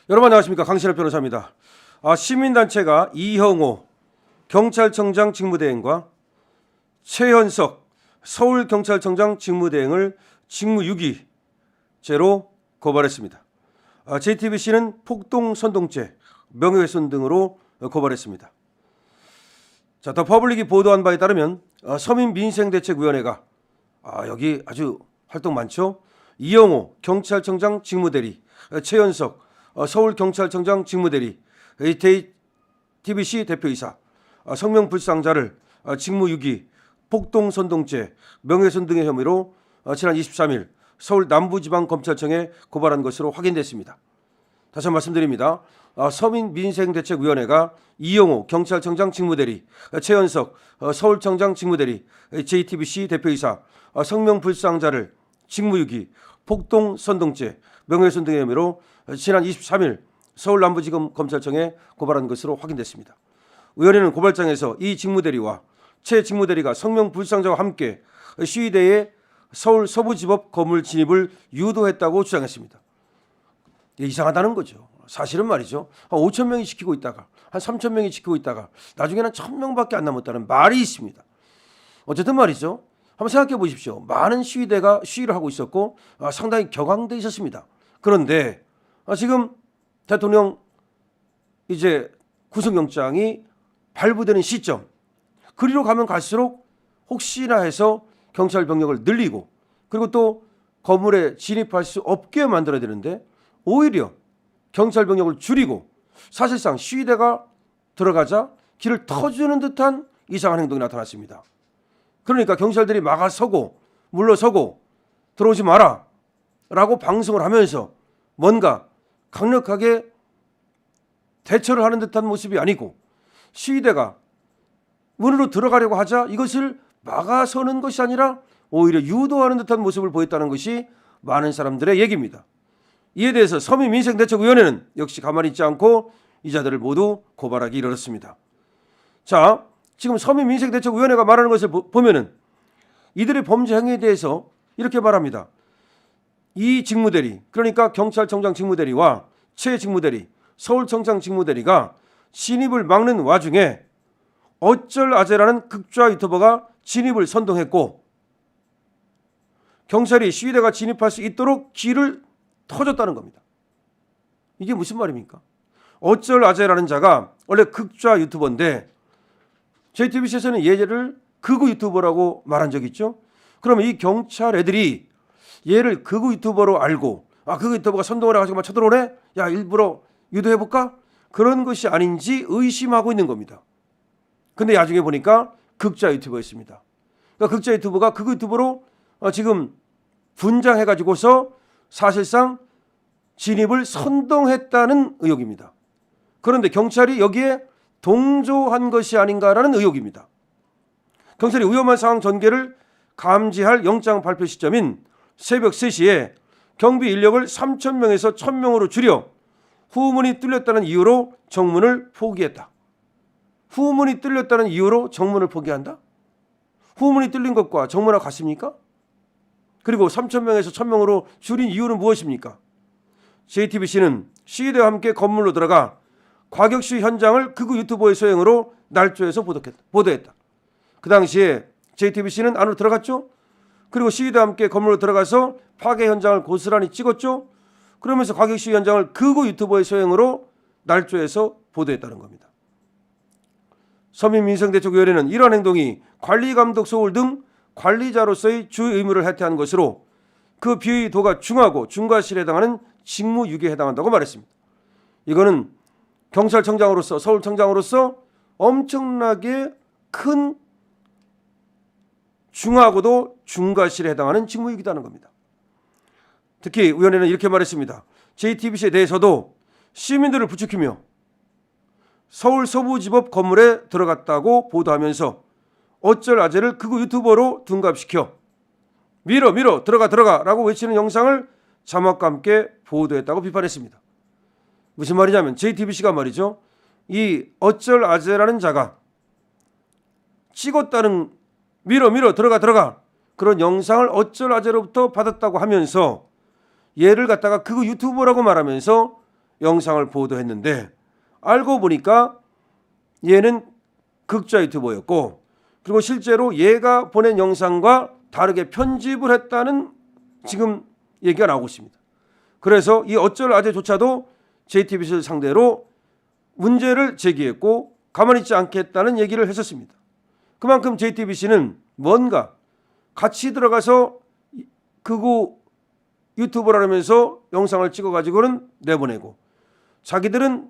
여러분 안녕하십니까, 강신업 변호사입니다. 시민단체가 이형호 경찰청장 직무대행과 최현석 서울경찰청장 직무대행을 직무유기죄로 고발했습니다. JTBC는 폭동선동죄, 명예훼손 등으로 고발했습니다. 더 퍼블릭이 보도한 바에 따르면 서민민생대책위원회가 여기 아주 활동 많죠. 이형호 경찰청장 직무대리, 최현석 서울경찰청장 직무대리, JTBC 대표이사, 성명불상자를 직무유기, 폭동선동죄, 명예훼손 등의 혐의로 지난 23일 서울 남부지방검찰청에 고발한 것으로 확인됐습니다. 다시 한번 말씀드립니다. 서민민생대책위원회가 이형호 경찰청장 직무대리, 최현석 서울청장 직무대리, JTBC 대표이사, 성명불상자를 직무유기, 폭동선동죄, 명예훼손 등의 혐의로 지난 23일 서울 남부지검 검찰청에 고발한 것으로 확인됐습니다. 위원회는 고발장에서 이 직무대리와 최 직무대리가 성명불상자와 함께 시위대의 서울 서부지법 건물 진입을 유도했다고 주장했습니다. 이게 이상하다는 거죠. 사실은 말이죠. 한 5천 명이 지키고 있다가 한 3천 명이 지키고 있다가 나중에는 1,000명밖에 안 남았다는 말이 있습니다. 어쨌든 말이죠. 한번 생각해 보십시오. 많은 시위대가 시위를 하고 있었고 상당히 격앙돼 있었습니다. 그런데 지금 대통령 이제 구속영장이 발부되는 시점, 그리로 가면 갈수록 혹시나 해서 경찰 병력을 늘리고 그리고 또 건물에 진입할 수 없게 만들어야 되는데 오히려 경찰 병력을 줄이고 사실상 시위대가 들어가자 길을 터주는 듯한 이상한 행동이 나타났습니다. 그러니까 경찰들이 막아서고 물러서고 들어오지 마라 라고 방송을 하면서 뭔가 강력하게 대처를 하는 듯한 모습이 아니고 시위대가 문으로 들어가려고 하자 이것을 막아서는 것이 아니라 오히려 유도하는 듯한 모습을 보였다는 것이 많은 사람들의 얘기입니다. 이에 대해서 서민민생대책위원회는 역시 가만히 있지 않고 이자들을 모두 고발하기 이르렀습니다. 자, 지금 서민민생대책위원회가 말하는 것을 보면은 이들의 범죄 행위에 대해서 이렇게 말합니다. 이 직무대리, 그러니까 경찰청장 직무대리와 최 직무대리, 서울청장 직무대리가 진입을 막는 와중에 어쩔아재라는 극좌 유튜버가 진입을 선동했고 경찰이 시위대가 진입할 수 있도록 길을 터줬다는 겁니다. 이게 무슨 말입니까? 어쩔아재라는 자가 원래 극좌 유튜버인데 JTBC에서는 얘를 극우 유튜버라고 말한 적이 있죠. 그러면 이 경찰 애들이 얘를 극우 유튜버로 알고 극우 유튜버가 선동을 해가지고 막 쳐들어오네? 야, 일부러 유도해볼까? 그런 것이 아닌지 의심하고 있는 겁니다. 근데 나중에 보니까 극좌 유튜버였습니다. 그러니까 극좌 유튜버가 극우 유튜버로 지금 분장해가지고서 사실상 진입을 선동했다는 의혹입니다. 그런데 경찰이 여기에 동조한 것이 아닌가라는 의혹입니다. 경찰이 위험한 상황 전개를 감지할 영장 발표 시점인 새벽 3시에 경비 인력을 3,000명에서 1,000명으로 줄여 후문이 뚫렸다는 이유로 정문을 포기했다. 후문이 뚫렸다는 이유로 정문을 포기한다? 후문이 뚫린 것과 정문하고 같습니까? 그리고 3,000명에서 1,000명으로 줄인 이유는 무엇입니까? JTBC는 시위대와 함께 건물로 들어가 과격시위 현장을 극우 유튜버의 소행으로 날조해서 보도했다. 그 당시에 JTBC는 안으로 들어갔죠. 그리고 시위대와 함께 건물로 들어가서 파괴 현장을 고스란히 찍었죠. 그러면서 과격시위 현장을 극우 유튜버의 소행으로 날조해서 보도했다는 겁니다. 서민민생대책위원회는 이러한 행동이 관리감독 소홀 등 관리자로서의 주 의무를 해태한 것으로 그 비의도가 중하고 중과실에 해당하는 직무유기에 해당한다고 말했습니다. 이거는 경찰청장으로서 서울청장으로서 엄청나게 큰 중하고도 중과실에 해당하는 직무유기다는 겁니다. 특히 위원회는 이렇게 말했습니다. JTBC에 대해서도 시민들을 부추기며 서울 서부지법 건물에 들어갔다고 보도하면서 어쩔아재를 극우 유튜버로 둔갑시켜 밀어 들어가 라고 외치는 영상을 자막과 함께 보도했다고 비판했습니다. 무슨 말이냐면 JTBC가 말이죠. 이 어쩔아재라는 자가 찍었다는 밀어 들어가 그런 영상을 어쩔아재로부터 받았다고 하면서 얘를 갖다가 그거 유튜버라고 말하면서 영상을 보도했는데 알고 보니까 얘는 극좌 유튜버였고, 그리고 실제로 얘가 보낸 영상과 다르게 편집을 했다는 지금 얘기가 나오고 있습니다. 그래서 이 어쩔 아재조차도 JTBC를 상대로 문제를 제기했고 가만히 있지 않겠다는 얘기를 했었습니다. 그만큼 JTBC는 뭔가 같이 들어가서 극우 유튜버라면서 영상을 찍어가지고는 내보내고, 자기들은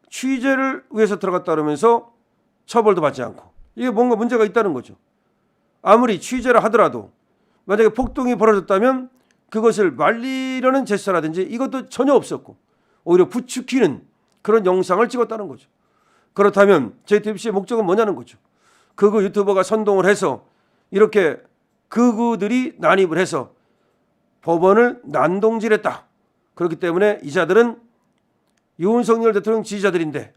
취재를 위해서 들어갔다 그러면서 처벌도 받지 않고, 이게 뭔가 문제가 있다는 거죠. 아무리 취재를 하더라도 만약에 폭동이 벌어졌다면 그것을 말리려는 제스처라든지 이것도 전혀 없었고 오히려 부추기는 그런 영상을 찍었다는 거죠. 그렇다면 JTBC의 목적은 뭐냐는 거죠. 극우 유튜버가 선동을 해서 이렇게 극우들이 난입을 해서 법원을 난동질했다. 그렇기 때문에 이자들은 윤석열 대통령 지지자들인데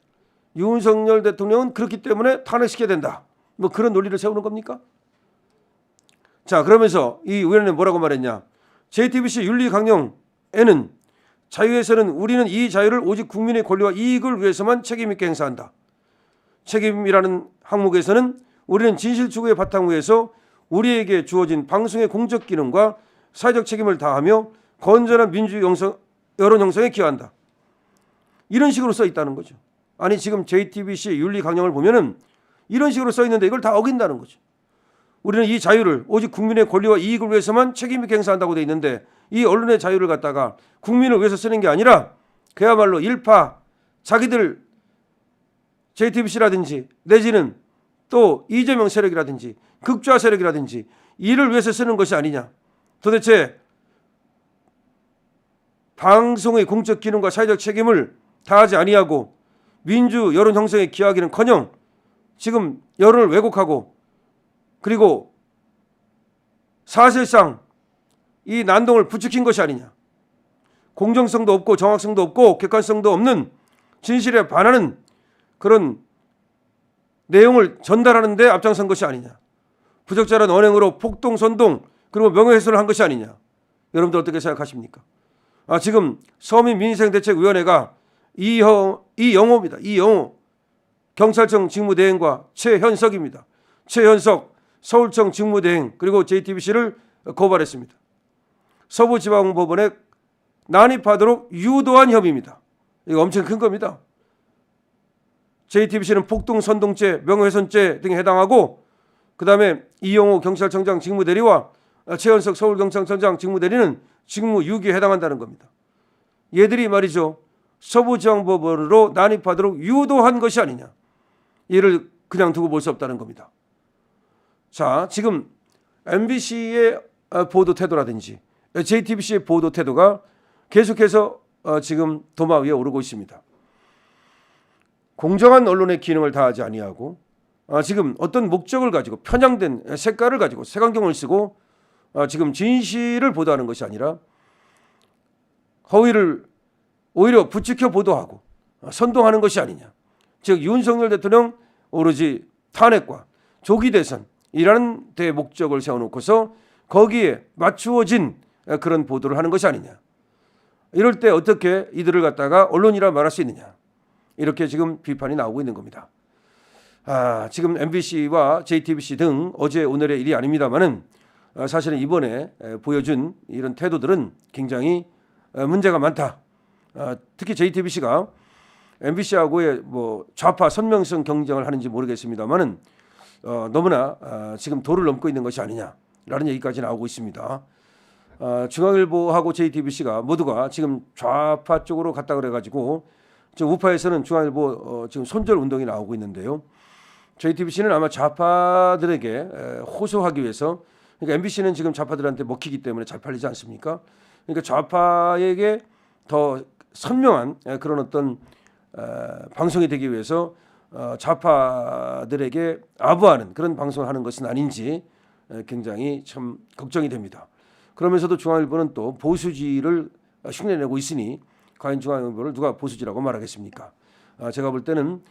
윤석열 대통령은 그렇기 때문에 탄핵시켜야 된다. 뭐 그런 논리를 세우는 겁니까? 자, 그러면서 이 의원은 뭐라고 말했냐. JTBC 윤리 강령에는 자유에서는 우리는 이 자유를 오직 국민의 권리와 이익을 위해서만 책임 있게 행사한다. 책임이라는 항목에서는 우리는 진실 추구의 바탕 위에서 우리에게 주어진 방송의 공적 기능과 사회적 책임을 다하며 건전한 민주 여론 형성에 기여한다. 이런 식으로 써 있다는 거죠. 아니 지금 JTBC의 윤리 강령을 보면은 이런 식으로 써 있는데 이걸 다 어긴다는 거죠. 우리는 이 자유를 오직 국민의 권리와 이익을 위해서만 책임 있게 행사한다고 돼 있는데 이 언론의 자유를 갖다가 국민을 위해서 쓰는 게 아니라 그야말로 일파 자기들 JTBC라든지 내지는 또 이재명 세력이라든지 극좌 세력이라든지 이를 위해서 쓰는 것이 아니냐. 도대체 방송의 공적 기능과 사회적 책임을 다하지 아니하고 민주 여론 형성에 기여하기는커녕 지금 여론을 왜곡하고 그리고 사실상 이 난동을 부추긴 것이 아니냐. 공정성도 없고 정확성도 없고 객관성도 없는 진실에 반하는 그런 내용을 전달하는 데 앞장선 것이 아니냐. 부적절한 언행으로 폭동, 선동 그리고 명예훼손을 한 것이 아니냐. 여러분들 어떻게 생각하십니까? 지금 서민민생대책위원회가 이영호입니다. 이영호 경찰청 직무대행과 최현석입니다. 최현석 서울청 직무대행 그리고 JTBC를 고발했습니다. 서부지방법원에 난입하도록 유도한 혐의입니다. 이거 엄청 큰 겁니다. JTBC는 폭동, 선동죄, 명예훼손죄 등에 해당하고 그 다음에 이영호 경찰청장 직무대리와 최현석 서울경찰청장 직무대리는 직무유기에 해당한다는 겁니다. 얘들이 말이죠. 서부지방법원으로 난입하도록 유도한 것이 아니냐. 이를 그냥 두고 볼 수 없다는 겁니다. 자, 지금 MBC의 보도 태도라든지 JTBC의 보도 태도가 계속해서 지금 도마 위에 오르고 있습니다. 공정한 언론의 기능을 다하지 아니하고 지금 어떤 목적을 가지고 편향된 색깔을 가지고 색안경을 쓰고 지금 진실을 보도하는 것이 아니라 허위를 오히려 부추겨 보도하고 선동하는 것이 아니냐. 즉 윤석열 대통령 오로지 탄핵과 조기 대선이라는 데 목적을 세워놓고서 거기에 맞추어진 그런 보도를 하는 것이 아니냐. 이럴 때 어떻게 이들을 갖다가 언론이라 말할 수 있느냐. 이렇게 지금 비판이 나오고 있는 겁니다. 지금 MBC와 JTBC 등 어제 오늘의 일이 아닙니다만은 사실은 이번에 보여준 이런 태도들은 굉장히 문제가 많다. 특히 JTBC가 MBC하고의 뭐 좌파 선명성 경쟁을 하는지 모르겠습니다만은 너무나 지금 도를 넘고 있는 것이 아니냐라는 얘기까지 나오고 있습니다. 중앙일보하고 JTBC가 모두가 지금 좌파 쪽으로 갔다 그래가지고 지금 우파에서는 중앙일보 지금 손절 운동이 나오고 있는데요. JTBC는 아마 좌파들에게 호소하기 위해서, 그러니까 MBC는 지금 좌파들한테 먹히기 때문에 잘 팔리지 않습니까? 그러니까 좌파에게 더 선명한 그런 어떤 방송이 되기 위해서 좌파들에게 아부하는 그런 방송을 하는 것은 아닌지 굉장히 참 걱정이 됩니다. 그러면서도 중앙일보는 또 보수지를 흉내내고 있으니 과연 중앙일보를 누가 보수지라고 말하겠습니까? 제가 볼 때는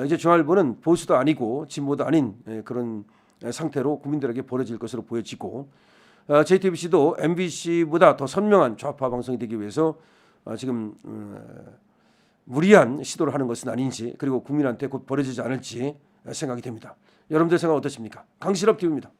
이제 중앙일보는 보수도 아니고 진보도 아닌 그런 상태로 국민들에게 벌어질 것으로 보여지고 JTBC도 MBC보다 더 선명한 좌파 방송이 되기 위해서 지금 무리한 시도를 하는 것은 아닌지, 그리고 국민한테 곧 버려지지 않을지 생각이 됩니다. 여러분들 생각 어떠십니까? 강실업 기부입니다.